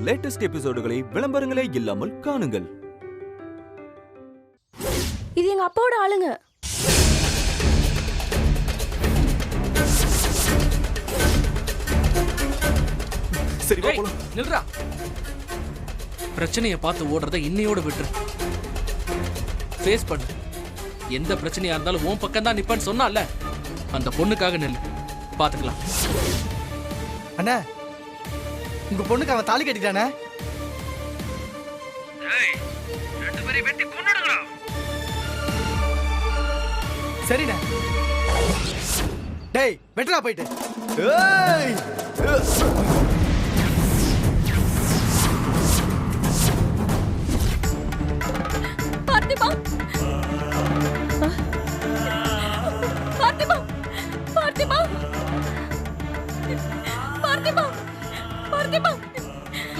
Latest எபிசோடுகளை விளம்பரங்களே இல்லாமல் காணுங்கள். இது எங்க அப்பாவோட ஆளுங்க. சரி வா போலாம். நில்றா. பிரச்சனையை பார்த்து ஓடுறத இன்னையோட விட்டுரு. ஃபேஸ் பண்ணு. எந்த பிரச்சனையா இருந்தாலும் உன் பக்கம் தான் நிப்பன்னு சொன்னால, அந்த பொண்ணுக்காக நில்லு. பாத்துக்கலாம். அண்ணா, உங்க பொண்ணுக்கு அவன் தாலி கட்டிட்டானே. சரிண்ணே. டேய் வெட்டரா போயிட்டு. ஏய் பார்த்திபா, பார்த்திபா, பார்த்திபா, பார்த்திபா, பார்த்திபா.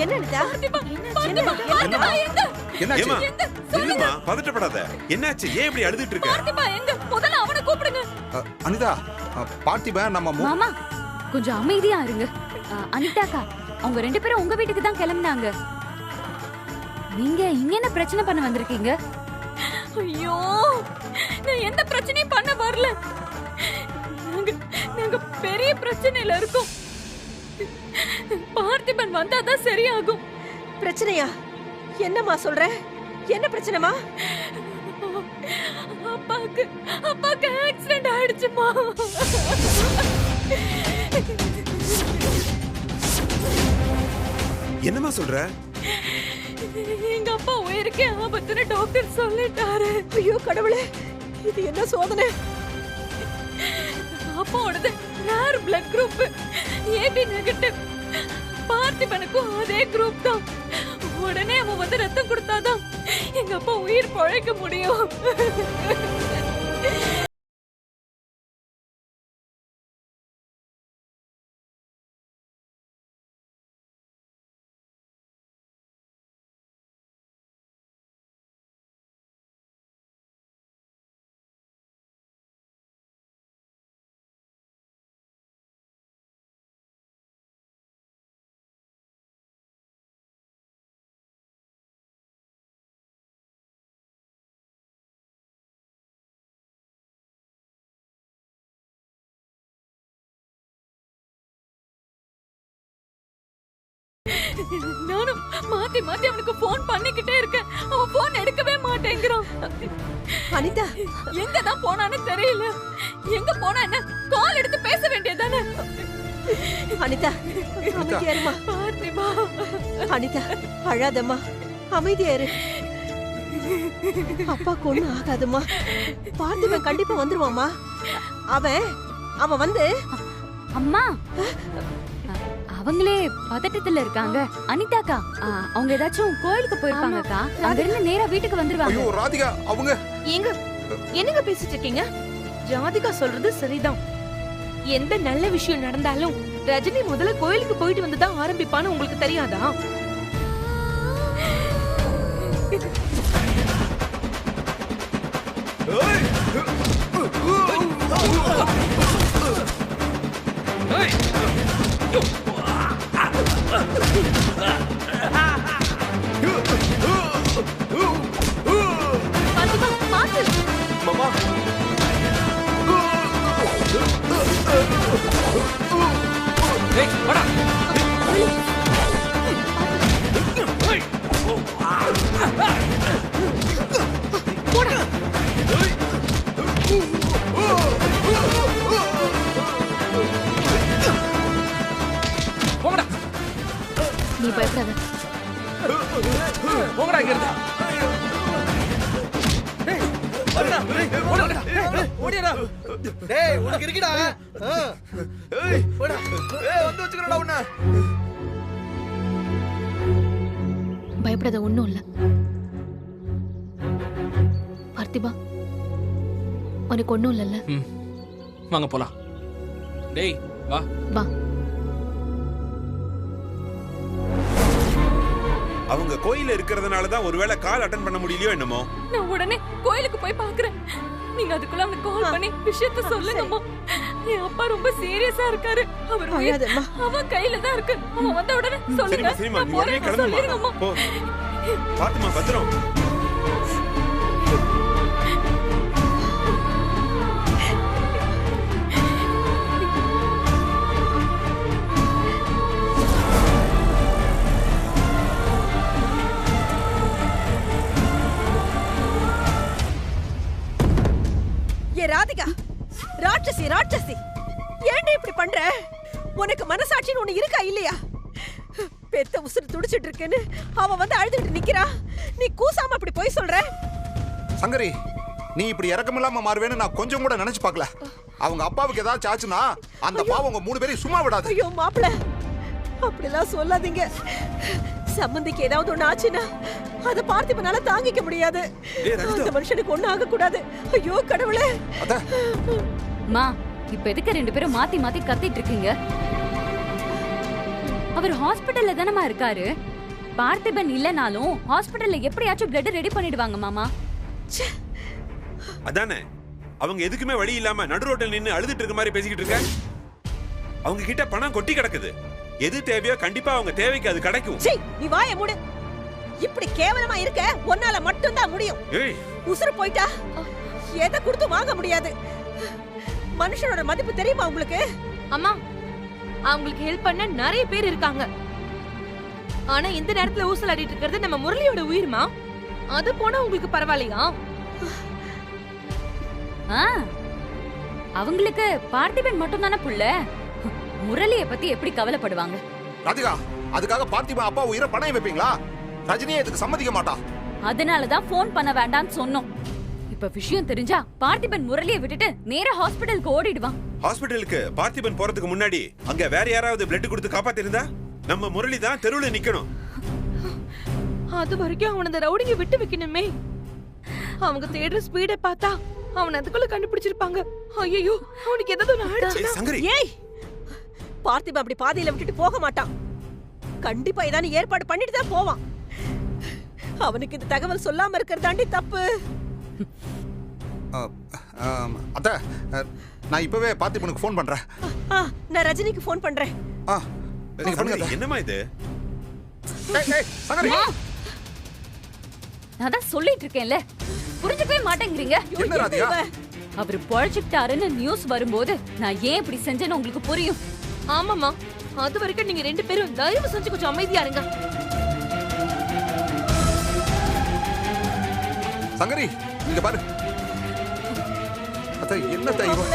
என்ன நிதா? பார்த்திபா, பார்த்திபா, பார்த்திபா எங்க? என்னாச்சு? என்னம்மா பதட்டப்படாத. என்னாச்சு? ஏன் இப்படி அழுதுட்டு இருக்க? பார்த்திபா எங்க? முதல்ல அவனை கூப்பிடுங்க. அனிதா, பார்த்திபன் நம்ம மாமா கொஞ்சம் அமைதியா இருங்க. அனிதாக்கா அவங்க 2 பேரும் உங்க வீட்டுக்கு தான் கிளம்புனாங்க. நீங்க இங்க என்ன பிரச்சனை பண்ண வந்திருக்கீங்க? ஐயோ, நான் எந்த பிரச்சனையும் பண்ண வரல. நாங்க பெரிய பிரச்சனையில இருக்கோம். பார்த்திபன் வந்தாதான் சரியாகும். பிரச்சனையா? என்னம்மா சொல்ற? என்ன பிரச்சனைமா? அப்பாக்கு ஆக்சிடென்ட் ஆயிடுச்சுமா. என்னம்மா சொல்ற? எங்க அப்பா உயிருக்கே ஆபத்துன்னு டாக்டர் சொல்லிட்டாரு. ஐயோ கடவுளே, இது என்ன சோதனை? அப்பாவோடது rare blood group, AB negative. பார்த்திபனுக்கும் அதே குரூப் தான். உடனே அவன் வந்து ரத்தம் கொடுத்தாதான் எங்க அப்பா உயிர் பழைக்க முடியும். நானும் மாத்தி மாத்தி அவனுக்கு போன் பண்ணிக்கிட்டே இருக்கேன். அவன் போன் எடுக்கவே மாட்டேங்கிறான். அனிதா எங்க தான் போனான்னு தெரியல. எங்க போனா என்ன? கால் எடுத்து பேச வேண்டியதானே. அனிதா அமைதியா இருமா. பார்த்திபா, அனிதா அழாதம்மா, அமைதியா இரு. அப்பாக்கு ஒண்ணும் ஆகாதுமா. பார்த்திபன் கண்டிப்பா வந்துருவாமா. அவன் வந்து அம்மா அவங்களே பதட்டத்துல இருக்காங்க. அனிதாக்கா அவங்க ஏதாச்சும் கோயிலுக்கு போயிருப்பாங்கக்கா. அங்க இருந்து நேரா வீட்டுக்கு வந்துருவாங்க. ஐயோ ராதிகா, அவங்க எங்க என்னங்க பேசிட்டு இருக்கீங்க? ஜாதிகா சொல்றது சரிதான். எந்த நல்ல விஷயம் நடந்தாலும் ரஜினி முதல்ல கோயிலுக்கு போயிட்டு வந்துதான் ஆரம்பிப்பான்னு உங்களுக்கு தெரியாதா? பார்த்திபா, பாத்து. மாமா டேய் வாடா. போங்கடா. நீ பயப்படாத. போங்கடா இங்க இருந்து. ஓடிடா. டேய் உனக்கு இருக்குடா. ஏய் போடா. ஏய் வந்து வச்சுக்கறடா உன்ன. பயப்படாத, ஒண்ணும் இல்ல. பார்த்திபா உனக்கு ஒண்ணும் இல்லல்ல? வாங்க போலாம். டேய் வா வா. அவங்க கோயில்ல இருக்கிறதுனால தான் ஒருவேளை கால் அட்டெண்ட் பண்ண முடியலையோ என்னமோ. நான் உடனே கோயிலுக்கு போய் பாக்குறேன். நீங்க அதுக்குள்ள அவனுக்கு கால் பண்ணி விஷயத்த சொல்லுங்கம்மா. என் அப்பா ரொம்ப சீரியஸா இருக்காரு. அவர் உயிர் அழாதம்மா. அவன் கையில தான் இருக்கு. அவன் வந்த உடனே சொல்லுங்க. சரிம்மா சரிம்மா நான் நீ உடனே போறேன்னு சொல்லிருங்கம்மா. கிளம்புமா போ பாத்துமா பத்திரம். ஏ ராதிகா, ராட்சசி ராட்சசி, ஏன்டா இப்படி பண்ற? உனக்கு மனசாட்சின்னு ஒண்ணு இருக்கா இல்லையா? பெத்த உசுறு துடிச்சிட்டு இருக்குன்னு அவ வந்து அழுதுட்டு நிக்கிறா, நீ கூசாம அப்படி போய் சொல்ற? சங்கரி, நீ இப்படி இறக்கமில்லாம மாறுவேன்னு நான் கொஞ்சம் கூட நினைச்சு பார்க்கல. அவங்க அப்பாவுக்கு ஏதாச்சும் ஆச்சுன்னா அந்த பாவம் உங்க 3 பேரையும் சும்மா விடாது. ஐயோ மாப்பிள, அப்படிலாம் சொல்லாதீங்க. சம்பந்திக்கு ஏதாவது ஒண்ணு ஆச்சுன்னா அத பார்த்திபனால தாங்கிக்க முடியாது. அந்த மனுஷனுக்கு ஒண்ணு ஆக கூடாது. ஐயோ கடவுளே. அத மா, இப்ப எதுக்கு 2 பேரும் மாத்தி மாத்தி கத்திட்டு இருக்கீங்க? அவர் ஹாஸ்பிடல்ல தானமா இருக்காரு. பார்த்திபன் இல்லனாலும் ஹாஸ்பிடல்ல எப்படியாச்சும் பிளட் ரெடி பண்ணிடுவாங்க மாமா. அதானே அவங்க எதுக்குமே வழி இல்லாம நடு ரோட்டில் நின்னு அழுதுட்டு இருக்க மாதிரி பேசிக்கிட்டு இருக்க. அவங்க கிட்ட பணம் கொட்டி கிடக்குது. எது தேவையோ கண்டிப்பா அவங்க தேவைக்கு அது கிடைக்கும். சீ, நீ வாயை மூடு. இப்படி கேவலமா இருக்க உன்னால மட்டும் தான் முடியும். ஏய், உசுறு போயிட்டா எதை கொடுத்து வாங்க முடியாது. மனுஷனோட மதிப்பு தெரியுமா உங்களுக்கு? அம்மா, அவங்களுக்கு ஹெல்ப் பண்ண நிறைய பேர் இருக்காங்க. ஆனா இந்த நேரத்துல ஊசல் ஆடிட்டு இருக்கிறது நம்ம முரளியோட உயிர்மா. அது போனா உங்களுக்கு பரவாயில்லையா? அவங்களுக்கு பார்த்திபன் மட்டும் தானே புள்ள. முரளிய பத்தி எப்படி கவலைப்படுவாங்க? ராதிகா, அதுக்காக பார்த்திபன் அப்பா உயிரை பணம் வைப்பீங்களா? ரஜினியே இதுக்கு சம்மதிக்க மாட்டா. அதனாலதான் போன் பண்ண வேண்டாம்னு சொன்னோம். இப்ப விஷயம் தெரிஞ்சா பார்த்திபன் முரளியை விட்டுட்டு நேரா ஹாஸ்பிடலுக்கு ஓடிடுவான். ஹாஸ்பிடலுக்கு பார்த்திபன் போறதுக்கு முன்னாடி அங்க வேற யாராவது பிளட் கொடுத்து காப்பாத்திருந்தா நம்ம முரளி தான் தெருவுல நிக்கணும். அது வரைக்கும் அவன அந்த ரவுடிங்க விட்டு வைக்கணுமே. அவங்க தேடுற ஸ்பீடை பார்த்தா அவன் அதுக்குள்ள கண்டுபிடிச்சிருப்பாங்க. ஐயோ, அவனுக்கு ஏதாவது ஆயிடுச்சு. சங்கரி, ஏய், பார்த்திபன் அப்படி பாதியில விட்டுட்டு போக மாட்டான். கண்டிப்பா ஏதாவது ஏற்பாடு பண்ணிட்டு தான் போவான். அவனுக்கு இந்த தகவல் சொல்லாம இருக்கிறதாண்டி தப்பு. அத்த, நான் இப்பவே பார்த்திபனுக்கு ஃபோன் பண்றேன். நான் ரஜினிக்கு ஃபோன் பண்றேன். நீங்க பண்ணுங்க அத்த. என்னமா இது? ஏய் சங்கரி, நான் தான் சொல்லிட்டு இருக்கேன்ல, புரிஞ்சுக்கவே மாட்டேங்கிறீங்க. என்ன ராதிகா? அவரு பொழைச்சிட்டாருன்னு நியூஸ் வரும்போது நான் ஏன் இப்படி செஞ்சேன்னு உங்களுக்கு புரியும். ஆமாமா, அது வரைக்கும் நீங்க 2 பேரும் தயவு செஞ்சு கொஞ்சம் அமைதியா இருங்க. சங்கரி, இங்க பாரு. அத்த, என்ன தைவம்?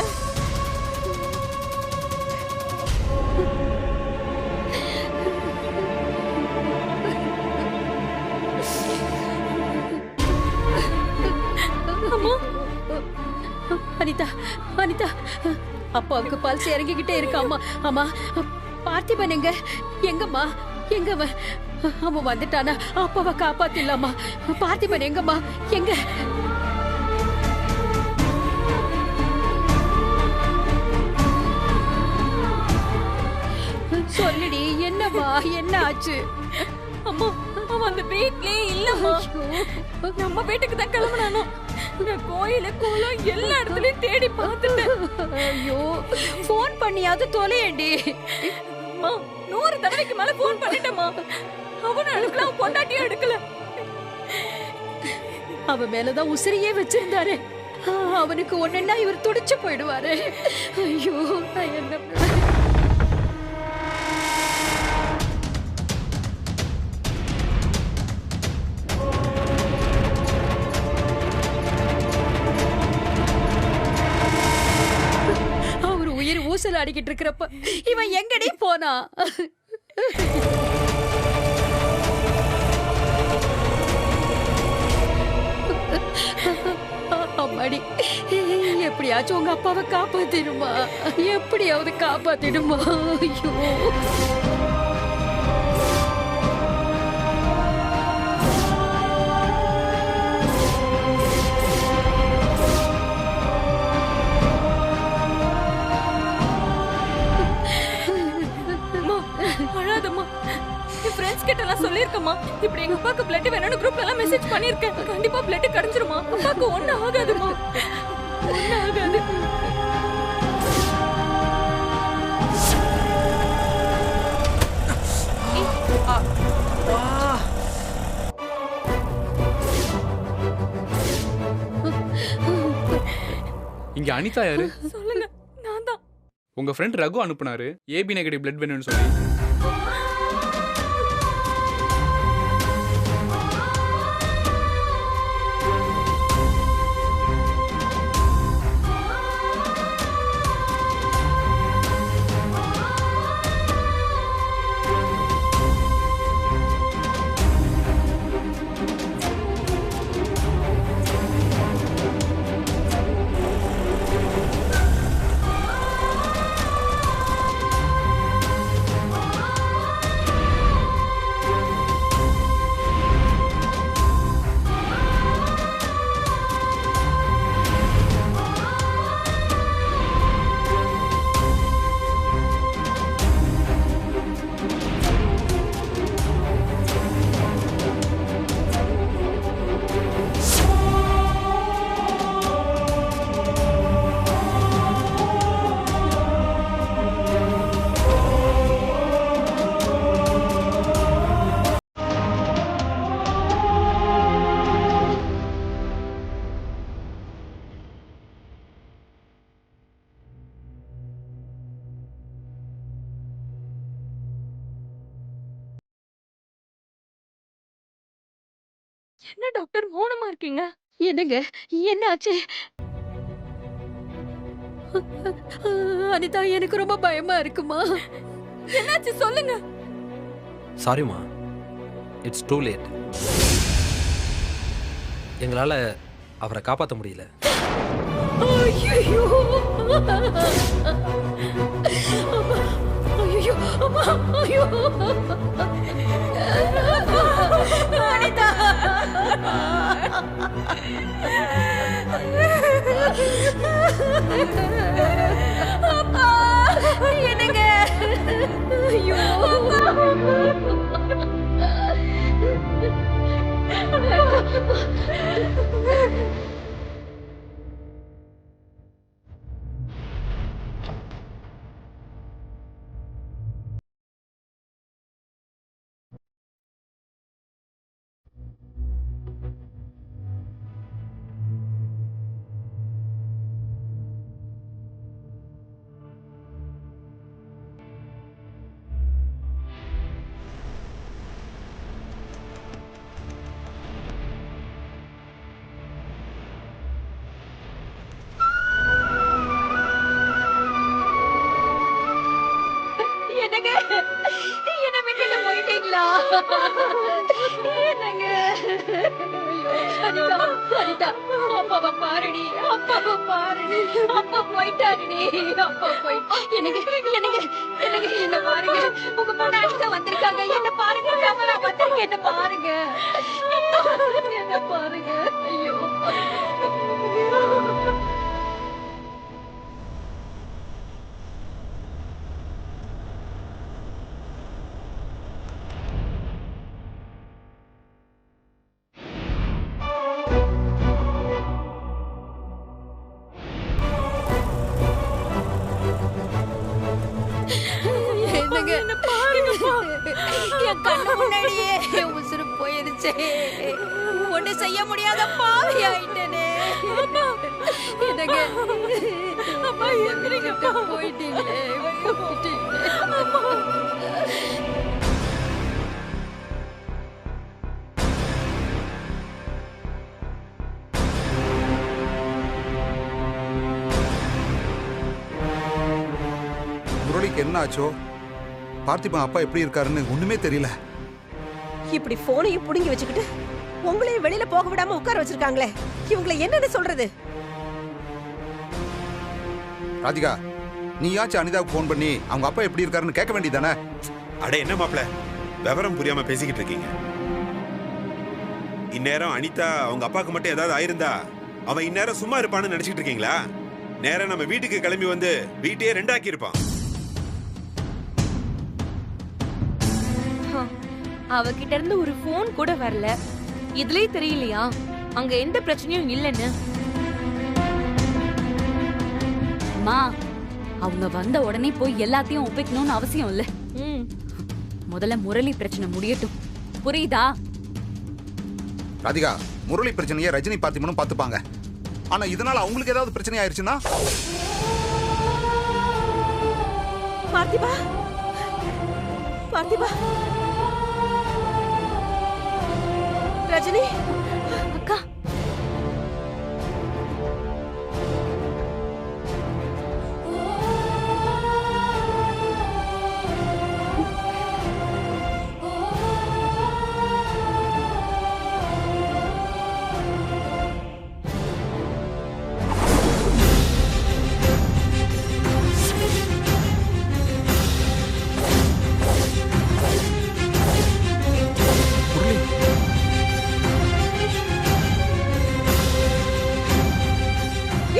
அனிதா, அனிதா, அப்பாவுக்கு பல்ஸ் இறங்கிக்கிட்டே இருக்காமா. அம்மா, பார்த்திபன் எங்கம்மா? எங்க அவன் வந்துட்டானா? அப்பாவை காப்பாத்திடலாமா? பார்த்திபன் எங்கம்மா? எங்க? சொல்லுடி, என்னம்மா? என்ன ஆச்சு? அம்மா, அவன் அந்த வீட்லயே இல்லம்மா. நம்ம வீட்டுக்கு தான் கிளம்புனானோ. நான் கோயில கோலம் எல்லா இடத்துலயும் தேடி பார்த்துட்டேன். ஐயோ, போன் பண்ணியாவது தொலையண்டி. 100 தடவைக்கு மேல போன் பண்ணிட்டேம்மா. அவனும் எடுக்கல, பொண்டாட்டியும் எடுக்கல. அவன் மேலதான் உசிரியே வச்சிருந்தாரு. அவனுக்கு ஒண்ணுன்னா இவர் துடிச்சு போயிடுவாரு. ஐயோ, நான் என்ன ஊசல் ஆடிக்கிட்டு இருக்கிறப்ப இவன் எங்கடி போனா? அம்மாடி, எப்படியாச்சும் உங்க அப்பாவை காப்பாத்திடுமா? எப்படியாவது காப்பாத்திடுமா? ஐயோ, சொல்லிருக்கமா, இப்படி எங்க அப்பாக்கு பிளட் வேணும்னு குரூப்ல எல்லாம் மெசேஜ் பண்ணிருக்கேன். கண்டிப்பா பிளட் கிடைச்சிருமா. அப்பாக்கு ஒண்ணும் ஆகாதுமா, ஒண்ணும் ஆகாது. இங்க அனிதா யாரு? சொல்லுங்க, நான் தான். உங்க ஃப்ரெண்ட் ரகு அனுப்புனாரு ஏபி நெகட்டிவ் பிளட் வேணும்னு சொல்லி. என்ன டாக்டர் மௌனமா இருக்கீங்க? என்னங்க என்ன ஆச்சு? அனிதா, எனக்கு ரொம்ப பயமா இருக்குமா. என்னாச்சு சொல்லுங்க. சாரிம்மா, இட்ஸ் டூ லேட். எங்களால் அவரை காப்பாற்ற முடியல. ஐயோ ஐயோ அம்மா, ஐயோ அனிதா, அப்பா, என்னங்க? ஐயோ என்னங்க, என்ன விட்டுட்டு போயிட்டீங்களா? என்னங்க? அனிதா, அனிதா, அப்பாவை பாருடி, அப்பாவை பாருடி, அப்பா போயிட்டாருடி, அப்பா போயிட்டு. எனக்கு எனக்கு எனக்கு என்ன பாருங்க, உங்க பொண்ணாடி தான் வந்திருக்காங்க, என்ன பாருங்க, கேமரா வந்திருக்கு, என்ன பாருங்க, என்ன பாருங்க. ஐயோ என்னங்க, என்ன பாருங்கப்பா, என் கண்ணு முன்னாடியே உசுறு போயிருச்சே, ஒண்ணு செய்ய முடியாத பாவி ஆயிட்டனே. என்னங்க, அப்பா எந்திரிங்கப்பா, போயிட்டீங்களே, போயிட்டீங்களே. முரளிக்கு என்ன ஆச்சோ, பார்த்திபன் அப்பா எப்படி இருக்காருன்னு ஒண்ணுமே தெரியல. இப்படி போனையும் புடுங்கி வச்சுக்கிட்டு உங்களையும் வெளியில போக விடாம உட்கார வச்சிருக்காங்களே, இவங்களை என்னன்னு சொல்றது? ராதிகா, நீயாச்சும் அனிதாவுக்கு ஃபோன் பண்ணி அவங்க அப்பா எப்படி இருக்காருன்னு கேட்க வேண்டியதானே? அட என்ன மாப்ள, விவரம் புரியாம பேசிக்கிட்டு இருக்கீங்க. இந்நேரம் அனிதா அவங்க அப்பாவுக்கு மட்டும் ஏதாவது ஆயிருந்தா அவன் இந்நேரம் சும்மா இருப்பான்னு நினைச்சிட்டு இருக்கீங்களா? நேரம் நம்ம வீட்டுக்கு கிளம்பி வந்து வீட்டையே ரெண்டாக்கி இருப்பான். அவகிட்ட இருந்து ஒரு போன் கூட வரல. இதுலயே தெரியலையா அங்க எந்த பிரச்சனையும் இல்லைன்னு? அம்மா, அவங்க வந்த உடனே போய் எல்லாத்தையும் ஒப்பிக்கணும்னு அவசியம் இல்ல. முதல்ல முரளி பிரச்சனை முடியட்டும், புரியுதா? ராதிகா, முரளி பிரச்சனையை ரஜினி பார்த்திபனும் பார்த்துப்பாங்க. ஆனா இதனால அவங்களுக்கு ஏதாவது பிரச்சனை ஆயிருச்சுன்னா? பார்த்திபா, பார்த்திபா, ரஜினி அக்கா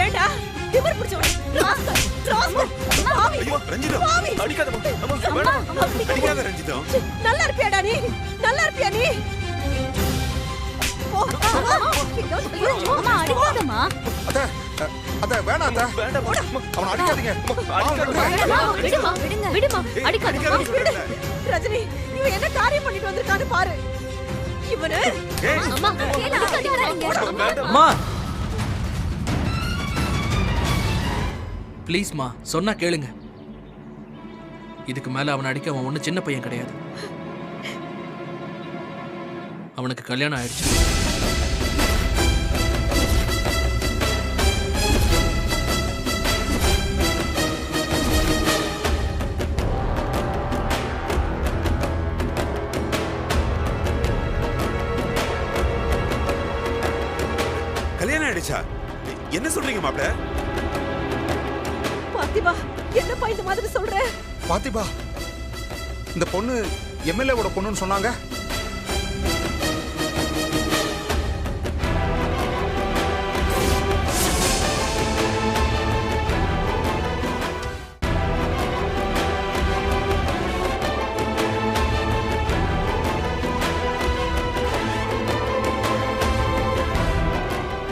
ஏண்டா திமிர் பிடிச்சவன், ராஸ்கல், ராஸ்கல், பாவி, ஐயோ ரஞ்சிதா பாவி. அடிக்காதம்மா. அம்மா வேண்டாம்மா. அடிக்காத ரஞ்சிதா. நல்லா இருப்பியாடா நீ? நல்லா இருப்பியா நீ? ஓ, அம்மா அடிக்காதம்மா. அத்தை, அத்தை வேணாம் அத்தை. அவனை அடிக்காதீங்க. விடுமா விடுங்க விடுமா அடிக்காதம்மா. விடு. ரஜினி, இவன் என்ன காரியம் பண்ணிட்டு வந்திருக்கான்னு பாரு. இவனு அம்மா ஏன் அடிக்காதீங்க. அம்மா ப்ளீஸ்மா சொன்னா கேளுங்க. இதுக்கு மேல அவனை அடிக்க அவன் ஒன்றும் சின்ன பையன் கிடையாது. அவனுக்கு கல்யாணம் ஆயிடுச்சு. கல்யாணம் ஆயிடுச்சா? என்ன சொல்றீங்க மாப்ள? பார்த்திபா, என்னப்பா இந்த மாதிரி சொல்ற? பாத்திபா, இந்த பொண்ணு எம்எல்ஏவோட பொண்ணுன்னு சொன்னாங்க.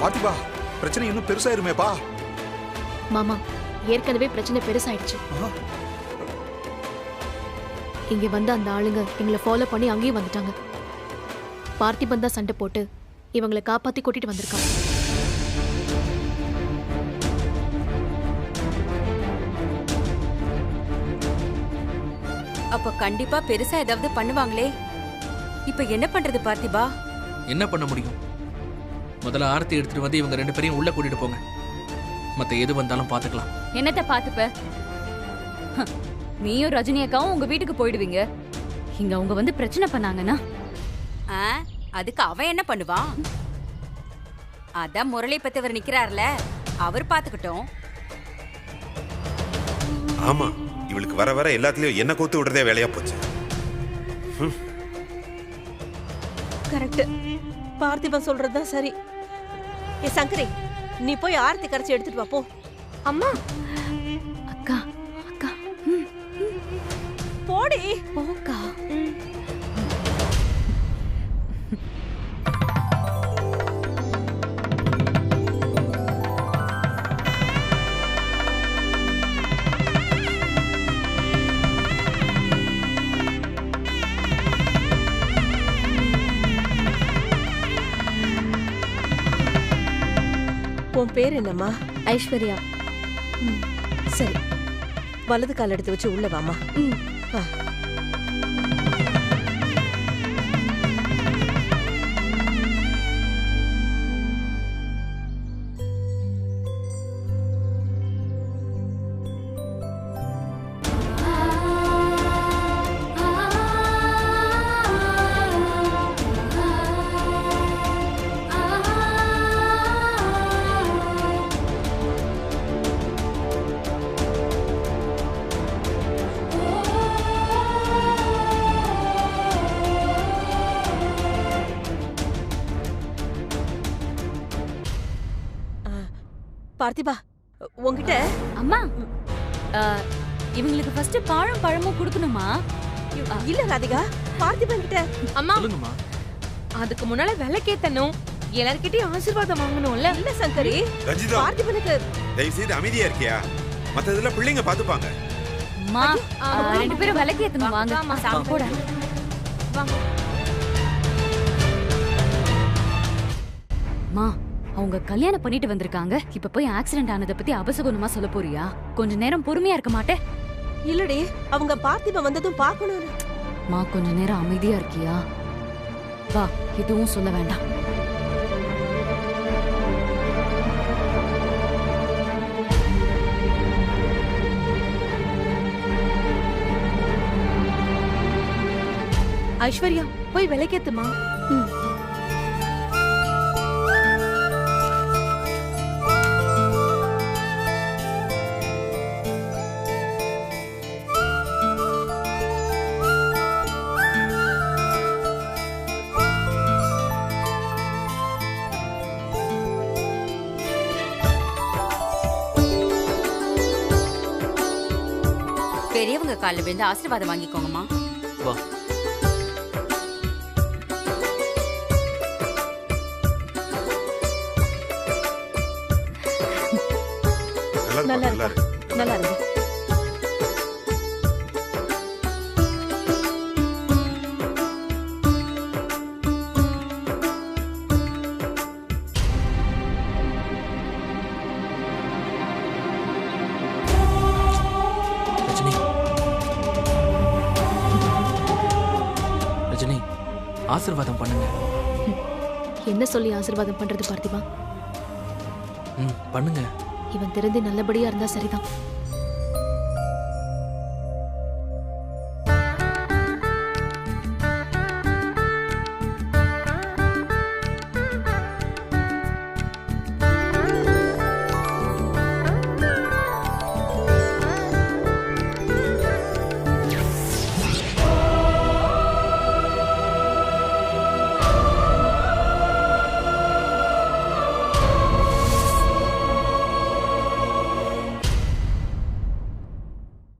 பாத்திபா, பிரச்சனை இன்னும் பெருசாயிருமேப்பா. மாமா ஏற்கனவே பிரச்சனை பெருசாயிடுச்சு. இங்க வந்த அந்த ஆளுங்க எங்களை ஃபாலோ பண்ணி அங்கேயும் வந்துட்டாங்க. பார்த்திபன் தான் சண்டை போட்டு இவங்களை காப்பாத்தி கூட்டிட்டு வந்திருக்காங்க. அப்ப கண்டிப்பா பெருசா ஏதாவது பண்ணுவாங்களே. இப்ப என்ன பண்றது பார்த்திபா? என்ன பண்ண முடியும்? முதல்ல ஆரத்தி எடுத்துட்டு வந்து இவங்க ரெண்டு பேரையும் உள்ள கூட்டிட்டு போங்க. மத்த எது வந்தாலும் பாத்துக்கலாம். என்னத்த பாத்துப்ப? நீயும் ரஜினி அக்காவும் உங்க வீட்டுக்கு போயிடுவீங்க. இங்க அவங்க வந்து பிரச்சனை பண்ணாங்கன்னா அதுக்கு அவன் என்ன பண்ணுவான்? அதான் முரளி பத்தவர் நிக்கிறார்ல, அவர் பாத்துக்கிட்டோம். ஆமா, இவளுக்கு வர வர எல்லாத்துலயும் என்ன கோத்து விடுறதே வேலையா போச்சு. கரெக்ட். பார்த்திபன் சொல்றதுதான் சரி. ஏ சங்கரி, நீ போய் ஆரத்தி கரைச்சி எடுத்துட்டு வா போ. அம்மா அக்கா அக்கா போடி. போக்கா. உன் பேர் என்னம்மா? ஐஸ்வர்யா. சரி, வலது கால் எடுத்து வச்சு உள்ள வாமா. வா. பார்த்திபா, உன்கிட்ட அம்மா இவங்களுக்கு ஃபர்ஸ்ட் பாழும் பழமும் கொடுக்கணுமா? இல்ல ராதிகா, பார்த்திபன் கிட்ட. அம்மா சொல்லுங்கம்மா. அதுக்கு முன்னால விளக்கேத்தணும், எல்லார்கிட்டயும் ஆசீர்வாதம் வாங்கணும்ல. இல்ல சங்கரி, ரஞ்சிதா பார்த்திபனுக்கு தயவு செய்து அமைதியா இருக்கியா? மத்ததுல பிள்ளைங்க பாத்துப்பாங்க. அம்மா ரெண்டு பேரும் விளக்கு ஏத்தணும். வாங்க சாப்பிட போட. அம்மா அவங்க கல்யாணம் பண்ணிட்டு வந்திருக்காங்க. இப்ப போய் ஆக்சிடென்ட் ஆனதை பத்தி அபசகுணமா சொல்ல போறியா? கொஞ்ச நேரம் பொறுமையா இருக்க மாட்டே? இல்லடி, அவங்க பார்த்திபன் வந்ததும் பார்க்கணும்னு. மா, கொஞ்ச நேரம் அமைதியா இருக்கியா? வா, எதுவும் சொல்ல வேண்டாம். ஐஸ்வர்யா, போய் விலைக்கேத்துமா. பெரியவங்க காலில் விழுந்து ஆசீர்வாதம் வாங்கிக்கோங்கம்மா. வா. நல்லா இருக்கு, நல்லா இருக்கு. ரஜினி, ரஜினி, ஆசீர்வாதம் பண்ணுங்க. என்ன சொல்லி ஆசீர்வாதம் பண்றது பார்த்திபா? பண்ணுங்க. இவன் திறந்து நல்லபடியா இருந்தா சரிதான்.